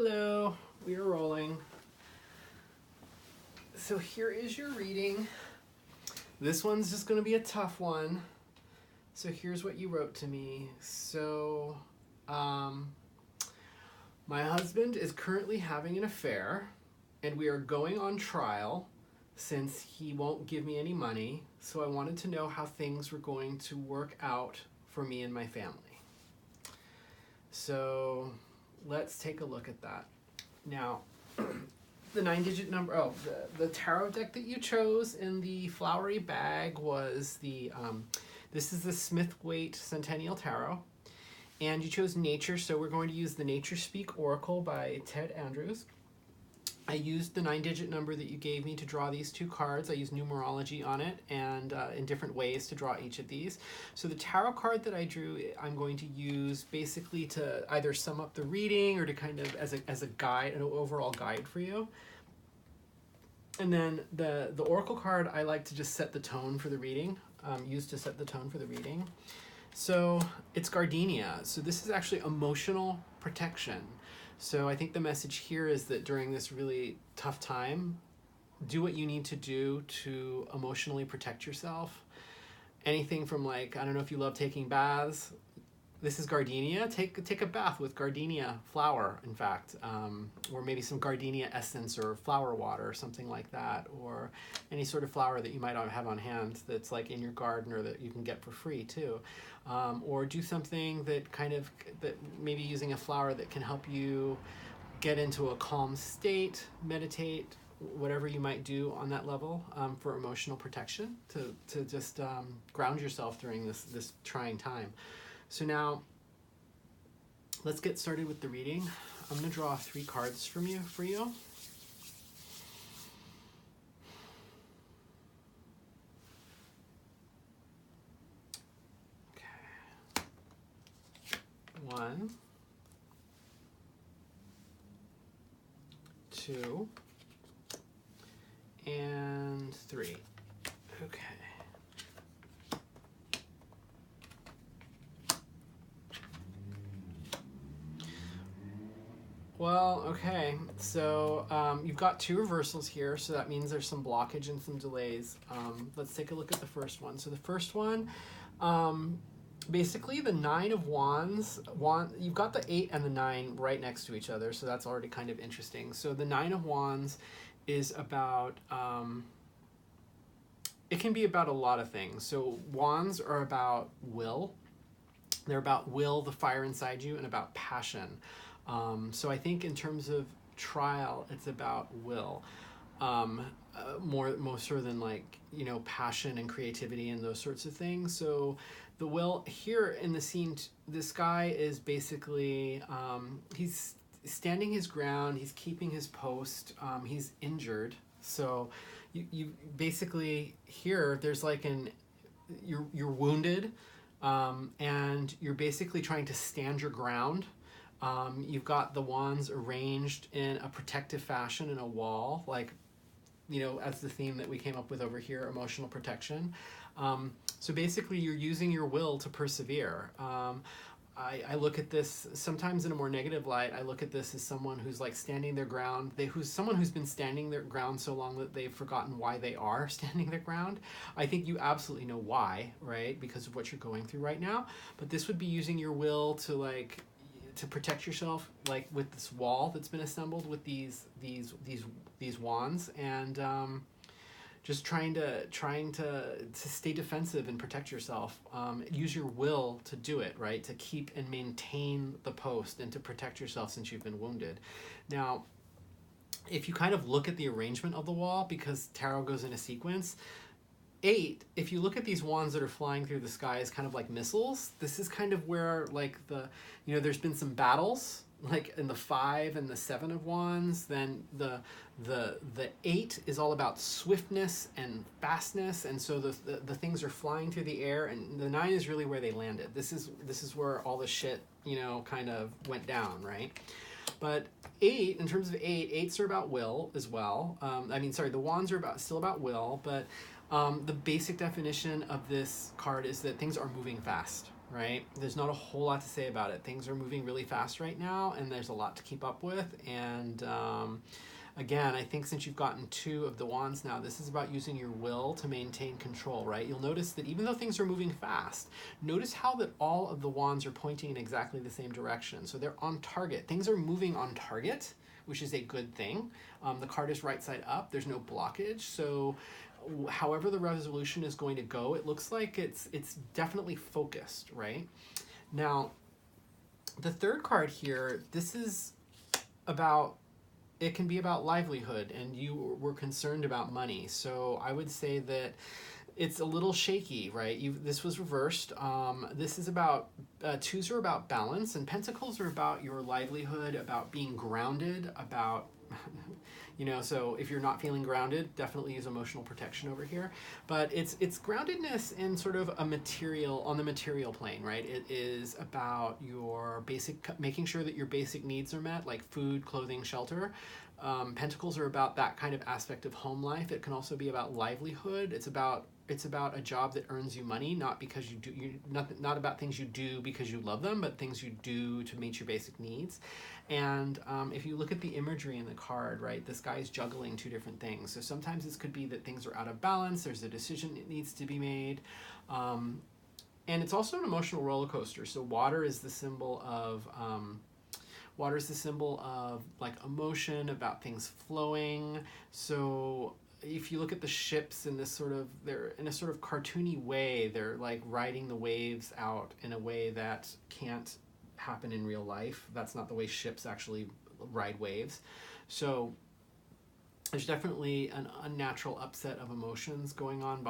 Hello, we are rolling. So here is your reading. This one's just going to be a tough one. So here's what you wrote to me. So, my husband is currently having an affair, and we are going on trial since he won't give me any money. So I wanted to know how things were going to work out for me and my family. So let's take a look at that. Now, the 9-digit number, the tarot deck that you chose in the flowery bag was this is the Smith-Waite Centennial Tarot. And you chose Nature, so we're going to use the Nature Speak Oracle by Ted Andrews. I used the 9-digit number that you gave me to draw these two cards. I used numerology on it and in different ways to draw each of these. So the tarot card that I drew, I'm going to use basically to either sum up the reading or to kind of as a guide, an overall guide for you. And then the Oracle card, I like to just set the tone for the reading, use to set the tone for the reading. So it's gardenia. So this is actually emotional protection. So I think the message here is that during this really tough time, do what you need to do to emotionally protect yourself. Anything from like, I don't know if you love taking baths. This is gardenia. Take a bath with gardenia flower, in fact, or maybe some gardenia essence or flower water or something like that, or any sort of flower that you might have on hand that's like in your garden or that you can get for free too. Or do something that maybe using a flower that can help you get into a calm state, meditate, whatever you might do on that level for emotional protection to just ground yourself during this trying time. So now, let's get started with the reading. I'm going to draw 3 cards for you. Okay. 1, 2, and 3. Okay. Well, okay, so you've got 2 reversals here, so that means there's some blockage and some delays. Let's take a look at the first one. So the first one, basically the 9 of Wands, you've got the 8 and the 9 right next to each other, so that's already kind of interesting. So the 9 of Wands is about, it can be about a lot of things. So Wands are about will. They're about will, the fire inside you, and about passion. So I think in terms of trial, it's about will, more so than like, passion and creativity and those sorts of things. So the will here in the scene, this guy is basically, he's standing his ground, he's keeping his post, he's injured. So you basically here, there's like you're wounded, and you're basically trying to stand your ground. You've got the wands arranged in a protective fashion in a wall, like, as the theme that we came up with over here, emotional protection. So basically you're using your will to persevere. I look at this sometimes in a more negative light. I look at this as someone who's like standing their ground. Someone who's been standing their ground so long that they've forgotten why they are standing their ground. I think you absolutely know why, right? Because of what you're going through right now. But this would be using your will to protect yourself, like with this wall that's been assembled with these wands, and just trying to stay defensive and protect yourself. Use your will to do it, right? To keep and maintain the post and to protect yourself since you've been wounded. Now, if you kind of look at the arrangement of the wall, because tarot goes in a sequence, 8, if you look at these wands that are flying through the sky as kind of like missiles, this is kind of where like there's been some battles, like in the 5 and the 7 of wands. Then the 8 is all about swiftness and fastness, and so the things are flying through the air, and the 9 is really where they landed. This is where all the shit kind of went down, right? But 8, in terms of 8s are about will as well. The wands are still about will, but the basic definition of this card is that things are moving fast. right? There's not a whole lot to say about it. Things are moving really fast right now, and there's a lot to keep up with. And again, I think since you've gotten 2 of the wands now, this is about using your will to maintain control, right? You'll notice that even though things are moving fast, notice how that all of the wands are pointing in exactly the same direction. So they're on target. Things are moving on target, which is a good thing. The card is right side up. There's no blockage. So however the resolution is going to go, it looks like it's definitely focused, right? Now, the third card here, this is about, it can be about livelihood, and you were concerned about money. So I would say that it's a little shaky, right? This was reversed. This is about, 2s are about balance, and pentacles are about your livelihood, about being grounded, about so if you're not feeling grounded, definitely use emotional protection over here. But it's groundedness in sort of on the material plane, right? It is about your making sure that your basic needs are met, like food, clothing, shelter. Pentacles are about that kind of aspect of home life. It can also be about livelihood. It's about a job that earns you money, not because not about things you do because you love them, but things you do to meet your basic needs. And if you look at the imagery in the card, right, this guy's juggling 2 different things. So sometimes this could be that things are out of balance. There's a decision that needs to be made. And it's also an emotional roller coaster. So water is the symbol of like emotion, about things flowing. So if you look at the ships in this they're in a sort of cartoony way. They're like riding the waves out in a way that can't happen in real life. That's not the way ships actually ride waves. So there's definitely an unnatural upset of emotions going on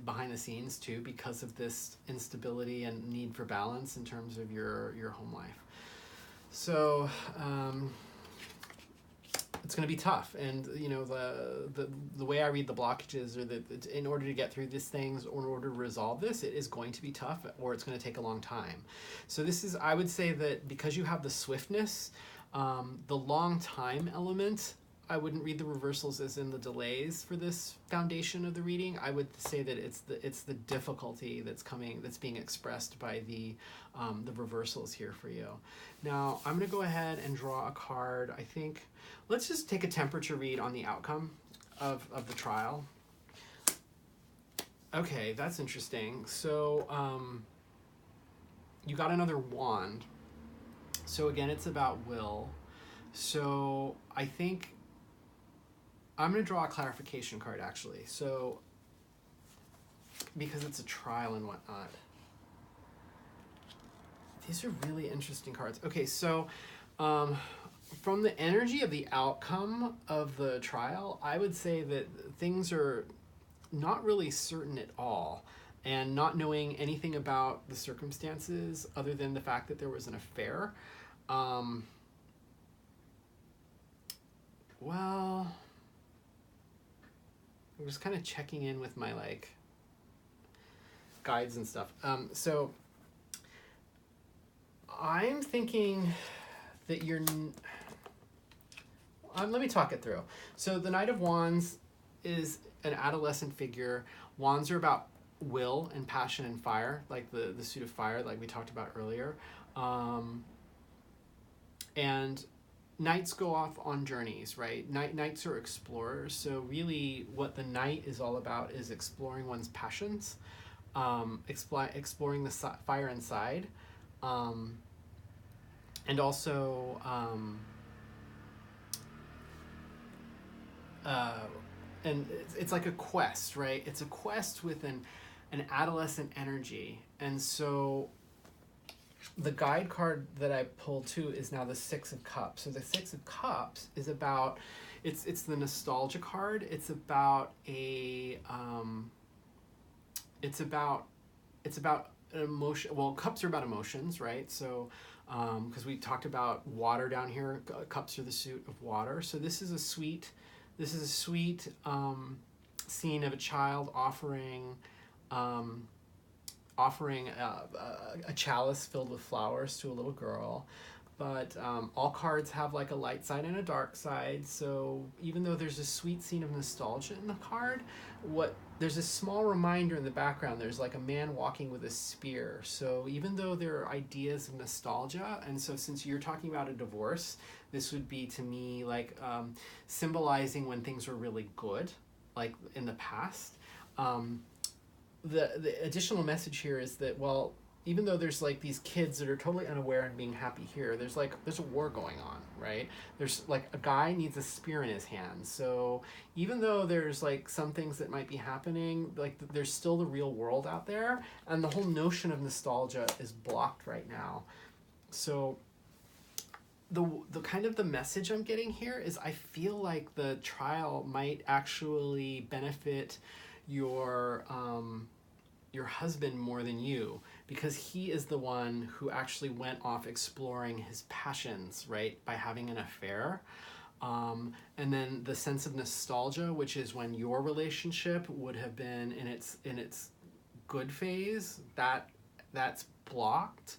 behind the scenes too, because of this instability and need for balance in terms of your home life. So it's going to be tough, and the way I read the blockages are that in order to get through these things, or in order to resolve this, it is going to be tough, or it's going to take a long time. So I would say that because you have the swiftness, the long time element, I wouldn't read the reversals as in the delays for this foundation of the reading. I would say that it's the difficulty that's being expressed by the reversals here for you. Now, I'm going to go ahead and draw a card. I think, let's just take a temperature read on the outcome of the trial. Okay, that's interesting. So you got another wand. So again, it's about will. So I think I'm going to draw a clarification card, actually. So, because it's a trial and whatnot. These are really interesting cards. Okay, so from the energy of the outcome of the trial, I would say that things are not really certain at all, and not knowing anything about the circumstances other than the fact that there was an affair. Well, I was kind of checking in with my guides and stuff. So I'm thinking that let me talk it through. So the Knight of Wands is an adolescent figure. Wands are about will and passion and fire, like the suit of fire, like we talked about earlier. And knights go off on journeys, right? Knights are explorers. So really what the knight is all about is exploring one's passions, exploring the fire inside, and also and it's like a quest, right? It's a quest with an adolescent energy. And so the guide card that I pulled too is now the Six of Cups. So the Six of Cups is about, it's the nostalgia card. It's about an emotion. Well, cups are about emotions, right? So because we talked about water down here, cups are the suit of water. So this is a sweet scene of a child offering a chalice filled with flowers to a little girl. but all cards have like a light side and a dark side. So even though there's a sweet scene of nostalgia in the card, there's a small reminder in the background. There's like a man walking with a spear. So even though there are ideas of nostalgia, and so since you're talking about a divorce, this would be to me like symbolizing when things were really good, like in the past. The additional message here is that, well, even though there's like these kids that are totally unaware and being happy here, there's a war going on, right? There's like a guy needs a spear in his hand. So even though there's like some things that might be happening, like there's still the real world out there, and the whole notion of nostalgia is blocked right now. So the kind of the message I'm getting here is I feel like the trial might actually benefit your husband more than you, because he is the one who actually went off exploring his passions, right, by having an affair. And then the sense of nostalgia, which is when your relationship would have been in its good phase, that's blocked.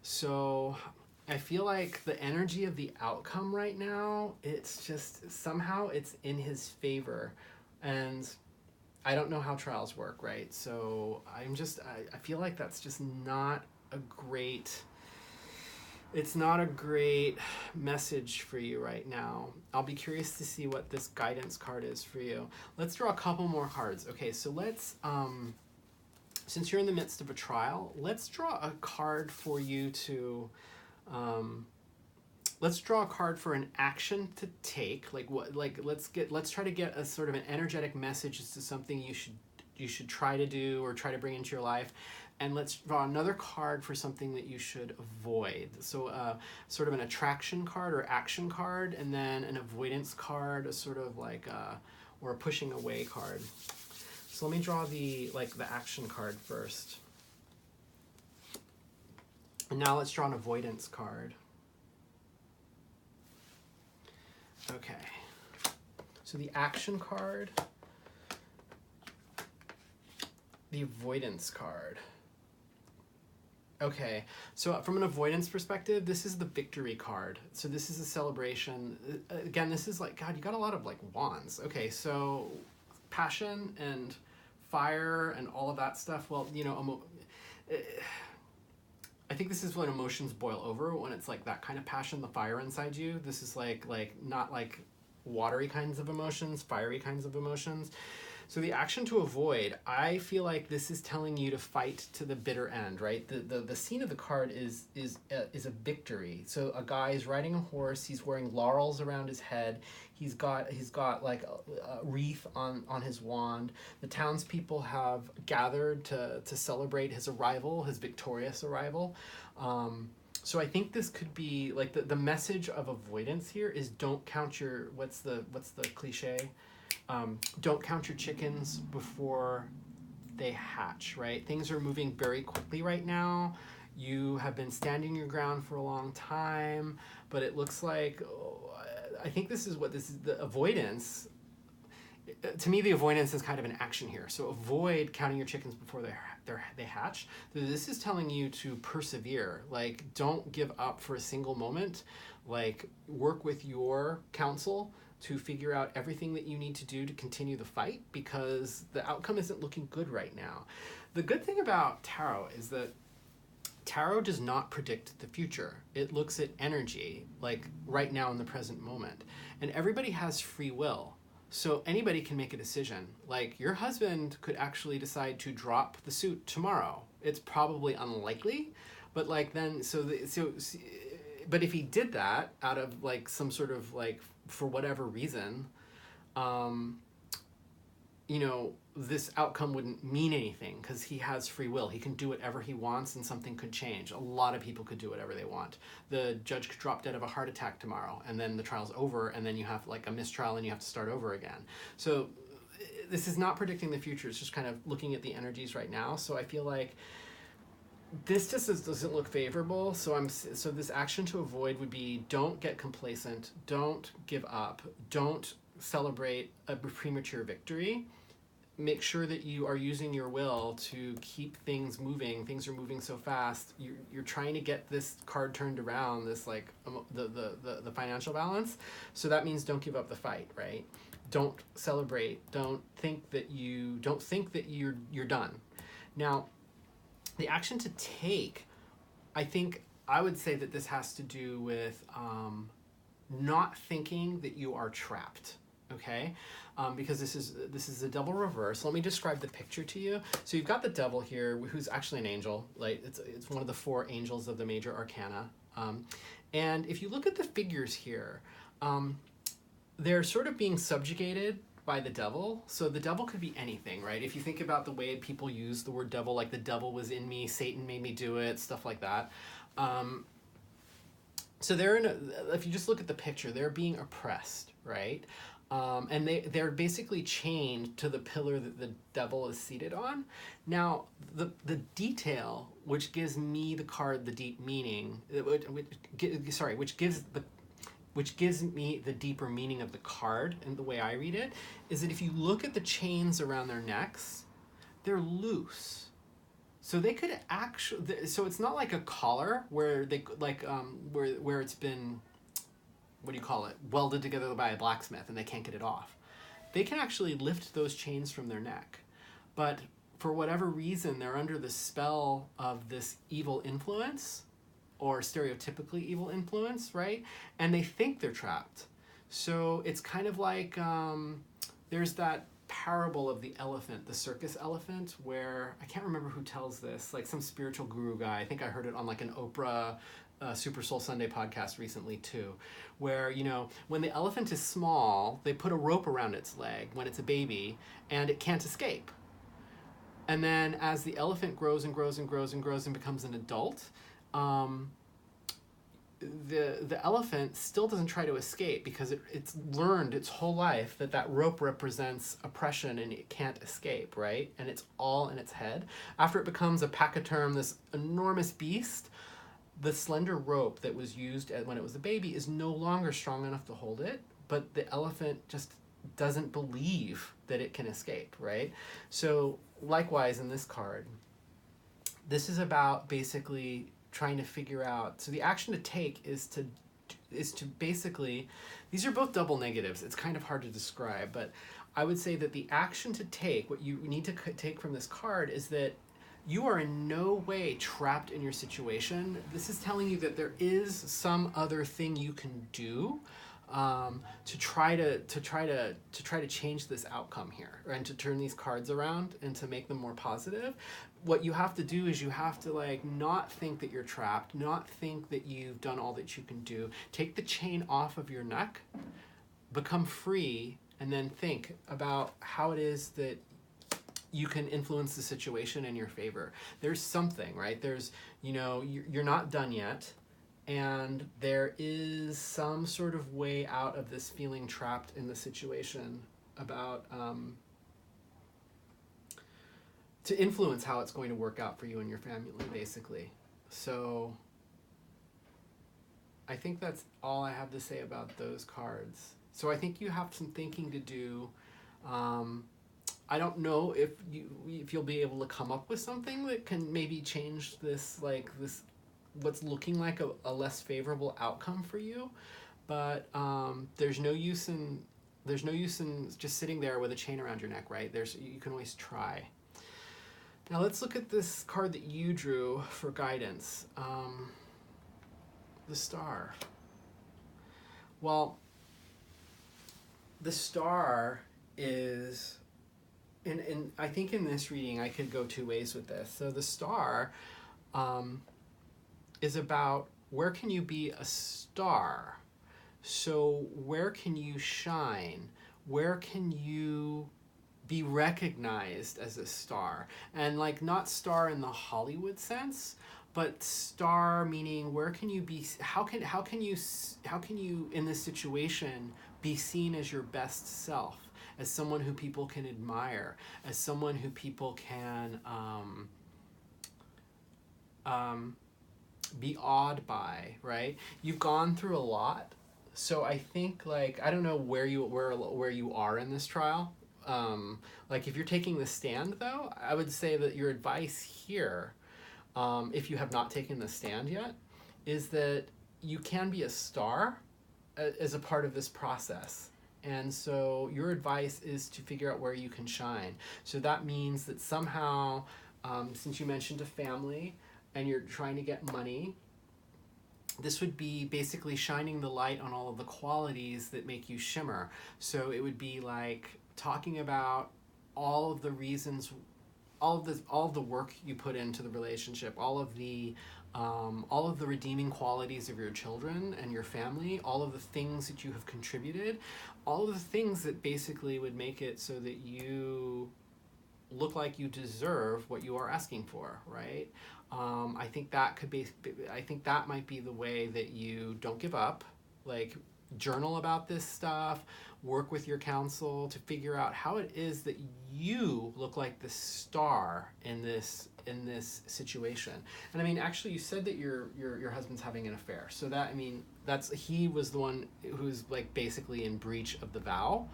So I feel like the energy of the outcome right now, it's just somehow it's in his favor. And I don't know how trials work, right? So I feel like that's just not a great, it's not a great message for you right now. I'll be curious to see what this guidance card is for you. Let's draw a couple more cards. Okay, so let's, since you're in the midst of a trial, let's draw a card for you to, let's draw a card for an action to take. Let's try to get a sort of an energetic message as to something you should try to do or try to bring into your life. And let's draw another card for something that you should avoid. So sort of an attraction card or action card, and then an avoidance card, a sort of like or a pushing away card. So let me draw the action card first. And now let's draw an avoidance card. Okay, so the action card, the avoidance card. Okay, so from an avoidance perspective, this is the victory card. So this is a celebration. Again, this is like, God, you got a lot of like wands. Okay, so passion and fire and all of that stuff. Well, you know, I think this is when emotions boil over, when it's like that kind of passion, the fire inside you. This is like not like watery kinds of emotions, fiery kinds of emotions. So the action to avoid, I feel like this is telling you to fight to the bitter end, right? The scene of the card is a victory. So a guy is riding a horse. He's wearing laurels around his head. He's got like a wreath on his wand. The townspeople have gathered to celebrate his arrival, his victorious arrival. So I think this could be like the message of avoidance here is don't count your, what's the cliche? Don't count your chickens before they hatch, right? Things are moving very quickly right now. You have been standing your ground for a long time, but it looks like, I think this is the avoidance. To me, the avoidance is kind of an action here. So avoid counting your chickens before they hatch. So this is telling you to persevere. Like, don't give up for a single moment. Like, work with your counsel to figure out everything that you need to do to continue the fight, because the outcome isn't looking good right now. The good thing about tarot is that tarot does not predict the future. It looks at energy, like right now in the present moment. And everybody has free will. So anybody can make a decision. Like, your husband could actually decide to drop the suit tomorrow. It's probably unlikely, but like then, but if he did that out of like some sort of like, for whatever reason, you know, this outcome wouldn't mean anything because he has free will. He can do whatever he wants and something could change. A lot of people could do whatever they want. The judge could drop dead of a heart attack tomorrow, and then the trial's over, and then you have like a mistrial and you have to start over again. So this is not predicting the future. It's just kind of looking at the energies right now. So I feel like this just doesn't look favorable. So this action to avoid would be, don't get complacent, don't give up, don't celebrate a premature victory. make sure that you are using your will to keep things moving. Things are moving so fast. You're trying to get this card turned around, this like the financial balance. So that means don't give up the fight, right? Don't celebrate. Don't think that you're done. Now, the action to take, I think I would say that this has to do with not thinking that you are trapped. Okay, because this is a double reverse. Let me describe the picture to you. So you've got the devil here, who's actually an angel. Like it's one of the 4 angels of the major arcana. And if you look at the figures here, they're sort of being subjugated by the devil. So the devil could be anything, right? If you think about the way people use the word devil, like the devil was in me, Satan made me do it, stuff like that. So if you just look at the picture, they're being oppressed, right? And they're basically chained to the pillar that the devil is seated on. Now, the detail, which gives me the card the deep meaning, which gives me the deeper meaning of the card and the way I read it, is that if you look at the chains around their necks, they're loose. So they could actually, so it's not like a collar where they where it's been, what do you call it, welded together by a blacksmith and they can't get it off. They can actually lift those chains from their neck. But for whatever reason, they're under the spell of this evil influence, or stereotypically evil influence, right? And they think they're trapped. So it's kind of like, there's that parable of the elephant, the circus elephant, where, I can't remember who tells this, like some spiritual guru guy. I think I heard it on like an Oprah Super Soul Sunday podcast recently too, where, when the elephant is small, they put a rope around its leg when it's a baby and it can't escape. And then as the elephant grows and grows and grows and grows and becomes an adult, the elephant still doesn't try to escape because it's learned its whole life that rope represents oppression and it can't escape, right? And it's all in its head. After it becomes a pachyderm, this enormous beast, the slender rope that was used when it was a baby is no longer strong enough to hold it, but the elephant just doesn't believe that it can escape, right? So likewise in this card, this is about basically trying to figure out, so the action to take is to basically, these are both double negatives. It's kind of hard to describe, but I would say that the action to take, what you need to take from this card, is that you are in no way trapped in your situation. This is telling you that there is some other thing you can do to try to change this outcome here, and to turn these cards around and to make them more positive. What you have to do is you have to not think that you're trapped, not think that you've done all that you can do. Take the chain off of your neck, become free, and then think about how it is that you can influence the situation in your favor. There's something, right? There's, you're not done yet, and there is some sort of way out of this feeling trapped in the situation about, to influence how it's going to work out for you and your family, basically. So I think that's all I have to say about those cards. So I think you have some thinking to do. I don't know if you'll be able to come up with something that can maybe change this, what's looking like a less favorable outcome for you, but there's no use in just sitting there with a chain around your neck, right? You can always try. Now let's look at this card that you drew for guidance, the star. Well, the star is, and I think in this reading I could go 2 ways with this. So the star is about, where can you be a star? So where can you shine? Where can you be recognized as a star? And not star in the Hollywood sense, but star meaning, where can you be, how can you in this situation be seen as your best self, as someone who people can admire, as someone who people can be awed by, right? You've gone through a lot, so I think I don't know where you are in this trial, like if you're taking the stand, though, I would say that your advice here, if you have not taken the stand yet, is that you can be a star as a part of this process. And so your advice is to figure out where you can shine. So that means that somehow, since you mentioned a family and you're trying to get money, this would be basically shining the light on all of the qualities that make you shimmer. So it would be like talking about all of the reasons, all of the work you put into the relationship, all of the redeeming qualities of your children and your family, all of the things that you have contributed, all of the things that basically would make it so that you look like you deserve what you are asking for, right? I think that could be. I think that might be the way that you don't give up. Like, journal about this stuff, work with your counsel to figure out how it is that you look like the star in this situation. And I mean, actually, you said that your husband's having an affair. So that, I mean, he was the one who's like basically in breach of the vow.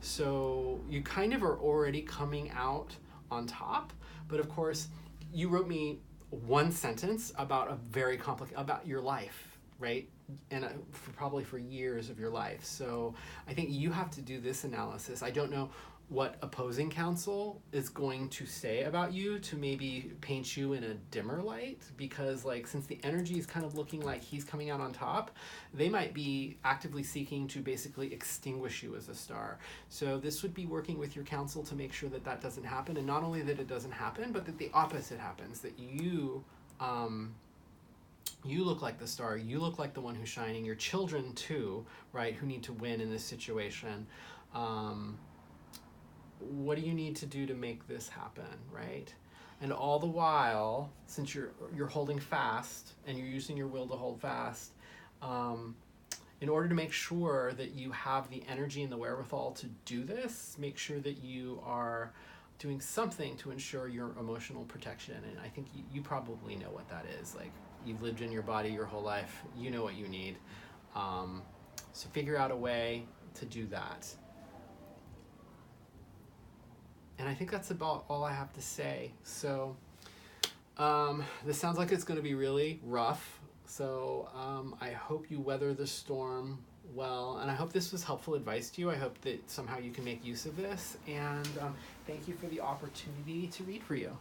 So you kind of are already coming out on top. But of course, you wrote me one sentence about a very complicated, about your life, right? And probably for years of your life. So I think you have to do this analysis. I don't know what opposing counsel is going to say about you to maybe paint you in a dimmer light, because like, since the energy is kind of looking like he's coming out on top, they might be actively seeking to basically extinguish you as a star. So this would be working with your counsel to make sure that that doesn't happen, and not only that it doesn't happen, but that the opposite happens, that you look like the star, you look like the one who's shining, your children too, right, who need to win in this situation. What do you need to do to make this happen, right? And all the while, since you're holding fast and you're using your will to hold fast, in order to make sure that you have the energy and the wherewithal to do this, make sure that you are doing something to ensure your emotional protection. And I think you probably know what that is. Like, you've lived in your body your whole life. You know what you need. So figure out a way to do that. And I think that's about all I have to say. So this sounds like it's going to be really rough. So I hope you weather the storm well. And I hope this was helpful advice to you. I hope that somehow you can make use of this. And thank you for the opportunity to read for you.